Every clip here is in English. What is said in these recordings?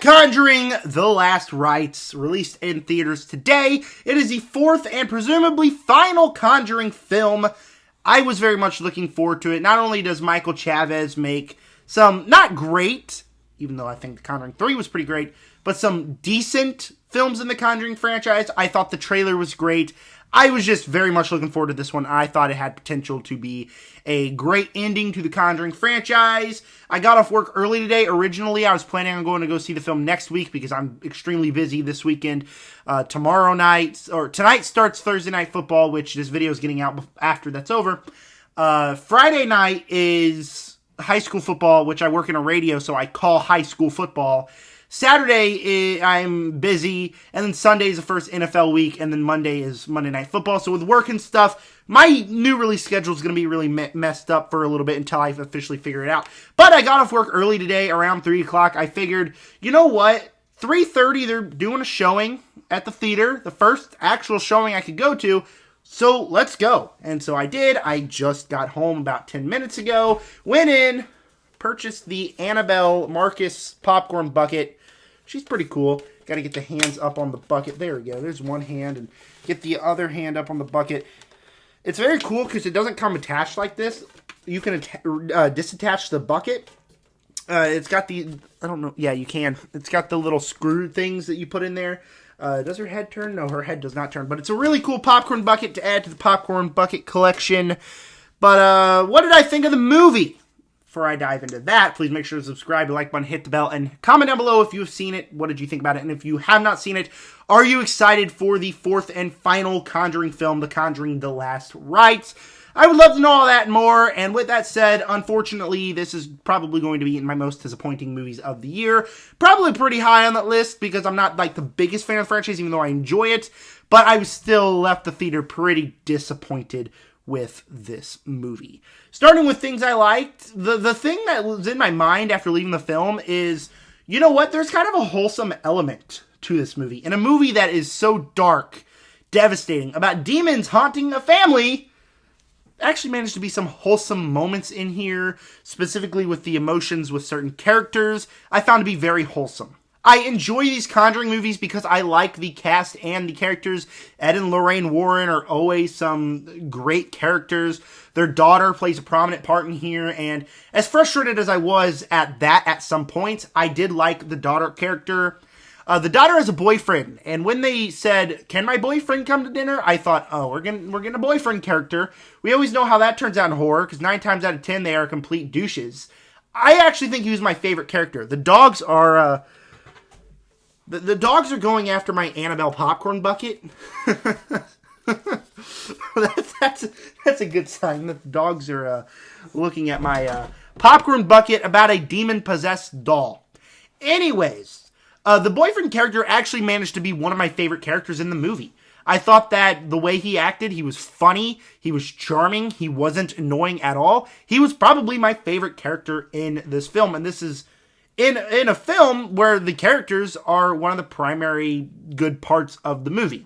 Conjuring: The Last Rites, released in theaters today. It is the fourth and presumably final Conjuring film. I was very much looking forward to it. Not only does Michael Chavez make some, not great, even though I think The Conjuring 3 was pretty great, but some decent films in the Conjuring franchise. I thought the trailer was great. I was just very much looking forward to this one. I thought it had potential to be a great ending to the Conjuring franchise. I got off work early today. Originally, I was planning on going to go see the film next week because I'm extremely busy this weekend. Tomorrow night, or tonight starts Thursday Night Football, which this video is getting out after that's over. Friday night is high school football, which I work in a radio, so I call high school football. Saturday, I'm busy, and then Sunday is the first NFL week, and then Monday is Monday Night Football. So with work and stuff, my new release schedule is going to be really messed up for a little bit until I officially figure it out. But I got off work early today, around 3 o'clock. I figured, you know what? 3:30, they're doing a showing at the theater, the first actual showing I could go to. So let's go. And so I did. I just got home about 10 minutes ago, went in, purchased the Annabelle Marcus popcorn bucket. She's pretty cool. Got to get the hands up on the bucket. There we go. There's one hand, and get the other hand up on the bucket. It's very cool because it doesn't come attached like this. You can disattach the bucket. It's got the, I don't know. Yeah, you can. It's got the little screw things that you put in there. Does her head turn? No, her head does not turn. But it's a really cool popcorn bucket to add to the popcorn bucket collection. But what did I think of the movie? Before I dive into that, please make sure to subscribe, like button, hit the bell, and comment down below if you have seen it. What did you think about it? And if you have not seen it, are you excited for the fourth and final Conjuring film, The Conjuring: The Last Rites? I would love to know all that and more. And with that said, unfortunately, this is probably going to be in my most disappointing movies of the year. Probably pretty high on that list because I'm not like the biggest fan of the franchise, even though I enjoy it. But I was still left the theater pretty disappointed with this movie. Starting with things I liked, the thing that was in my mind after leaving the film is, you know what, there's kind of a wholesome element to this movie. In a movie that is so dark, devastating, about demons haunting a family, actually managed to be some wholesome moments in here, specifically with the emotions with certain characters, I found to be very wholesome. I enjoy these Conjuring movies because I like the cast and the characters. Ed and Lorraine Warren are always some great characters. Their daughter plays a prominent part in here, and as frustrated as I was at some points, I did like the daughter character. The daughter has a boyfriend, and when they said, "Can my boyfriend come to dinner?" I thought, oh, we're getting a boyfriend character. We always know how that turns out in horror, because 9 times out of 10 they are complete douches. I actually think he was my favorite character. The dogs are The dogs are going after my Annabelle popcorn bucket. That's a good sign that the dogs are looking at my popcorn bucket about a demon-possessed doll. Anyways, the boyfriend character actually managed to be one of my favorite characters in the movie. I thought that the way he acted, he was funny, he was charming, he wasn't annoying at all. He was probably my favorite character in this film, and this is in a film where the characters are one of the primary good parts of the movie.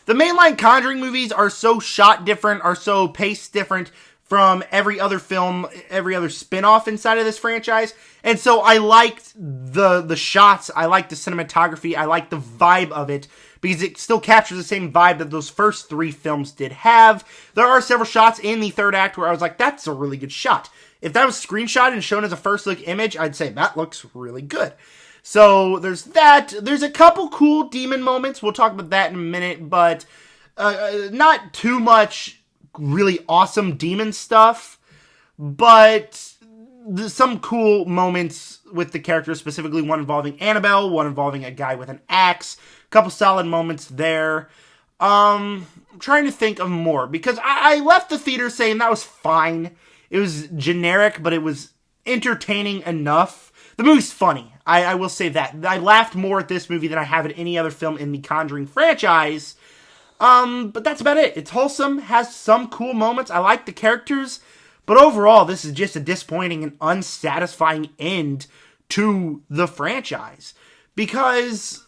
The mainline Conjuring movies are so shot different, are so paced different from every other film, every other spin-off inside of this franchise. And so I liked the shots, I liked the cinematography, I liked the vibe of it, because it still captures the same vibe that those first 3 films did have. There are several shots in the third act where I was like, that's a really good shot. If that was screenshot and shown as a first look image, I'd say that looks really good. So there's that. There's a couple cool demon moments. We'll talk about that in a minute, but not too much really awesome demon stuff, but some cool moments with the characters, specifically one involving Annabelle, one involving a guy with an axe. A couple solid moments there. I'm trying to think of more, because I left the theater saying that was fine. It was generic, but it was entertaining enough. The movie's funny. I will say that. I laughed more at this movie than I have at any other film in the Conjuring franchise. But that's about it. It's wholesome, has some cool moments. I like the characters. But overall, this is just a disappointing and unsatisfying end to the franchise. Because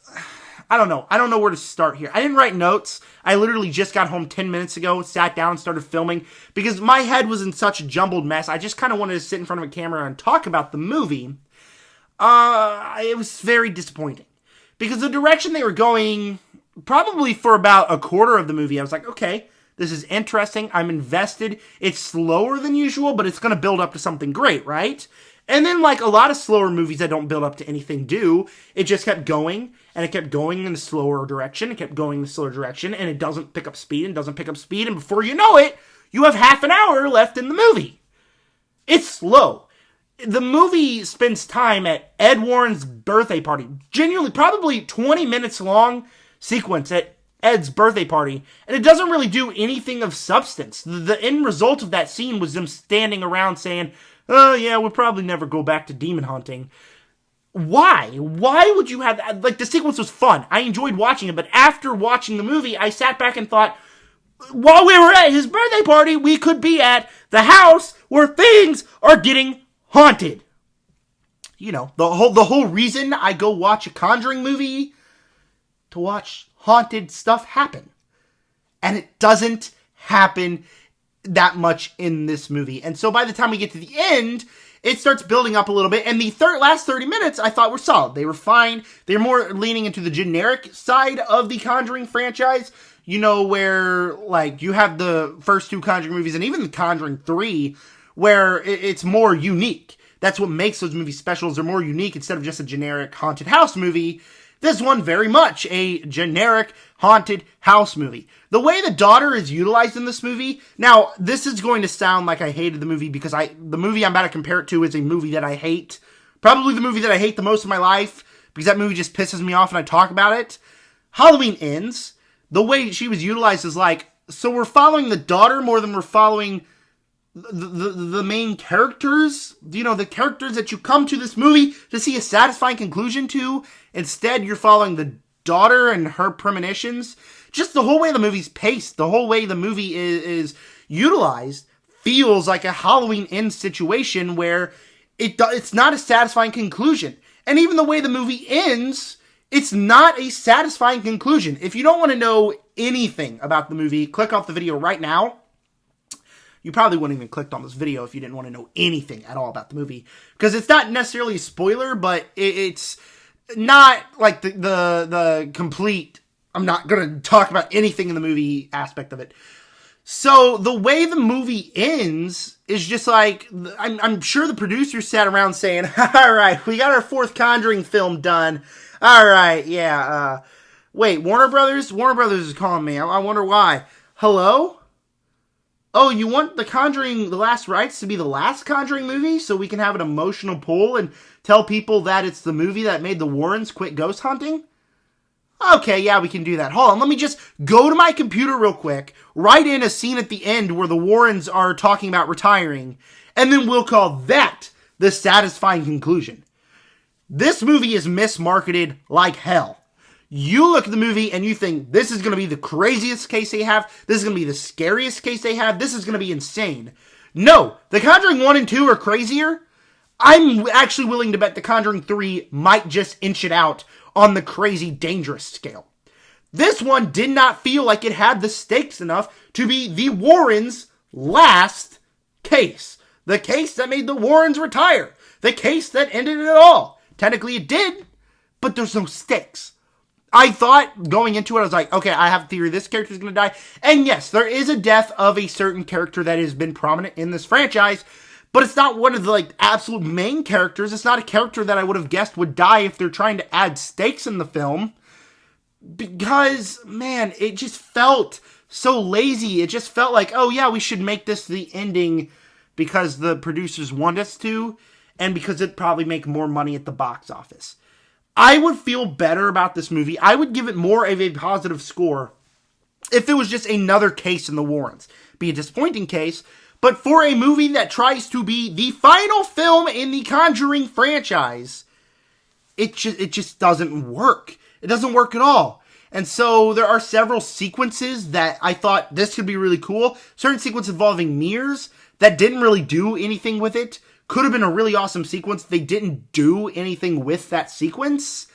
I don't know. I don't know where to start here. I didn't write notes. I literally just got home 10 minutes ago, sat down and started filming because my head was in such a jumbled mess. I just kind of wanted to sit in front of a camera and talk about the movie. It was very disappointing. Because the direction they were going, probably for about a quarter of the movie, I was like, okay, this is interesting. I'm invested. It's slower than usual, but it's going to build up to something great, right? And then, like a lot of slower movies that don't build up to anything do, it just kept going, and it kept going in the slower direction, it kept going in the slower direction, and it doesn't pick up speed, and doesn't pick up speed, and before you know it, you have half an hour left in the movie. It's slow. The movie spends time at Ed Warren's birthday party. Genuinely, probably 20 minutes long sequence at Ed's birthday party. And it doesn't really do anything of substance. The end result of that scene was them standing around saying, oh yeah, we'll probably never go back to demon hunting. Why? Why would you have that? Like, the sequence was fun. I enjoyed watching it. But after watching the movie, I sat back and thought, while we were at his birthday party, we could be at the house where things are getting haunted. You know, the whole reason I go watch a Conjuring movie, to watch haunted stuff happen. And it doesn't happen that much in this movie. And so by the time we get to the end, it starts building up a little bit. And the last 30 minutes I thought were solid. They were fine. They're more leaning into the generic side of the Conjuring franchise. You know, where, like, you have the first two Conjuring movies and even the Conjuring 3, where it's more unique. That's what makes those movies special, is they're more unique instead of just a generic haunted house movie. This one, very much a generic haunted house movie. The way the daughter is utilized in this movie, now, this is going to sound like I hated the movie because the movie I'm about to compare it to is a movie that I hate. Probably the movie that I hate the most in my life, because that movie just pisses me off and I talk about it. Halloween Ends. The way she was utilized is like, so we're following the daughter more than we're following the main characters. You know, the characters that you come to this movie to see a satisfying conclusion to. Instead, you're following the daughter and her premonitions. Just the whole way the movie's paced, the whole way the movie is utilized, feels like a Halloween Ends situation where it's not a satisfying conclusion. And even the way the movie ends, it's not a satisfying conclusion. If you don't want to know anything about the movie, click off the video right now. You probably wouldn't even click on this video if you didn't want to know anything at all about the movie. Because it's not necessarily a spoiler, but it's not like the complete, I'm not going to talk about anything in the movie aspect of it. So the way the movie ends is just like, I'm sure the producers sat around saying, all right, we got our fourth Conjuring film done. All right, yeah. Wait, Warner Brothers? Warner Brothers is calling me. I wonder why. Hello? Oh, you want The Conjuring, The Last Rites to be the last Conjuring movie so we can have an emotional pull and tell people that it's the movie that made the Warrens quit ghost hunting? Okay, yeah, we can do that. Hold on, let me just go to my computer real quick, write in a scene at the end where the Warrens are talking about retiring, and then we'll call that the satisfying conclusion. This movie is mismarketed like hell. You look at the movie and you think, this is going to be the craziest case they have. This is going to be the scariest case they have. This is going to be insane. No, The Conjuring 1 and 2 are crazier. I'm actually willing to bet The Conjuring 3 might just inch it out on the crazy dangerous scale. This one did not feel like it had the stakes enough to be the Warrens' last case. The case that made the Warrens retire. The case that ended it all. Technically it did, but there's no stakes. I thought going into it, I was like, okay, I have a theory this character is going to die. And yes, there is a death of a certain character that has been prominent in this franchise, but it's not one of the like absolute main characters. It's not a character that I would have guessed would die if they're trying to add stakes in the film. Because, man, it just felt so lazy. It just felt like, oh yeah, we should make this the ending because the producers want us to, and because it'd probably make more money at the box office. I would feel better about this movie. I would give it more of a positive score if it was just another case in the Warrens. Be a disappointing case, but for a movie that tries to be the final film in the Conjuring franchise, it just doesn't work. It doesn't work at all. And so there are several sequences that I thought this could be really cool. Certain sequences involving mirrors that didn't really do anything with it. Could have been a really awesome sequence. They didn't do anything with that sequence.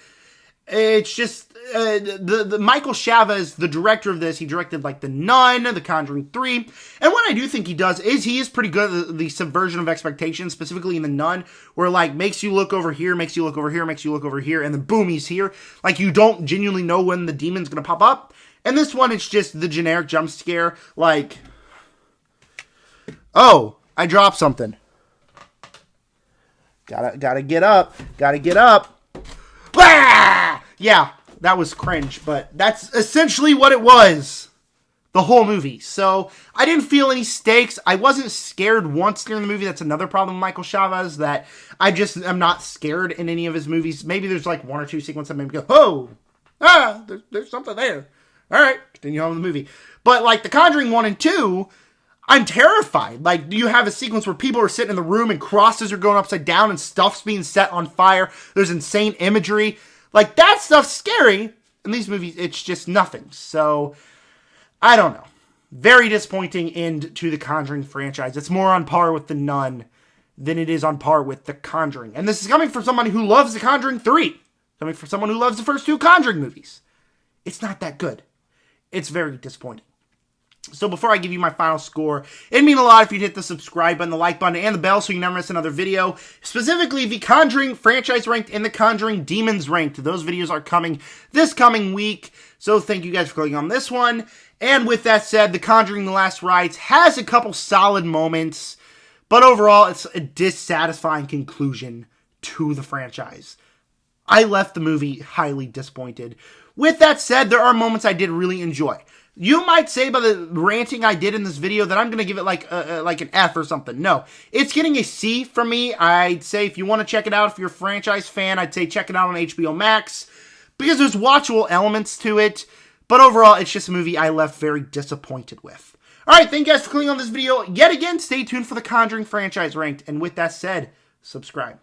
It's just the Michael Chavez, the director of this. He directed like The Nun, The Conjuring 3, and what I do think he does is he is pretty good at the subversion of expectations, specifically in The Nun, where like makes you look over here, makes you look over here, makes you look over here, and then boom, he's here. Like you don't genuinely know when the demon's gonna pop up. And this one, it's just the generic jump scare, like, oh, I dropped something. Gotta get up. Gotta get up. Ah! Yeah, that was cringe, but that's essentially what it was. The whole movie. So, I didn't feel any stakes. I wasn't scared once during the movie. That's another problem with Michael Chavez, that I just am not scared in any of his movies. Maybe there's like one or two sequences that made me go, oh, there's something there. All right, continue on with the movie. But like The Conjuring 1 and 2... I'm terrified. Like, you have a sequence where people are sitting in the room and crosses are going upside down and stuff's being set on fire. There's insane imagery. Like, that stuff's scary. In these movies, it's just nothing. So, I don't know. Very disappointing end to the Conjuring franchise. It's more on par with The Nun than it is on par with The Conjuring. And this is coming from somebody who loves The Conjuring 3. Coming from someone who loves the first two Conjuring movies. It's not that good. It's very disappointing. So before I give you my final score, it'd mean a lot if you'd hit the subscribe button, the like button, and the bell so you never miss another video. Specifically, the Conjuring franchise ranked and the Conjuring Demons ranked. Those videos are coming this coming week. So thank you guys for clicking on this one. And with that said, The Conjuring The Last Rites has a couple solid moments, but overall, it's a dissatisfying conclusion to the franchise. I left the movie highly disappointed. With that said, there are moments I did really enjoy. You might say by the ranting I did in this video that I'm going to give it like an F or something. No, it's getting a C from me. I'd say if you want to check it out, if you're a franchise fan, I'd say check it out on HBO Max because there's watchable elements to it. But overall, it's just a movie I left very disappointed with. Alright, thank you guys for clicking on this video. Yet again, stay tuned for the Conjuring franchise ranked. And with that said, subscribe.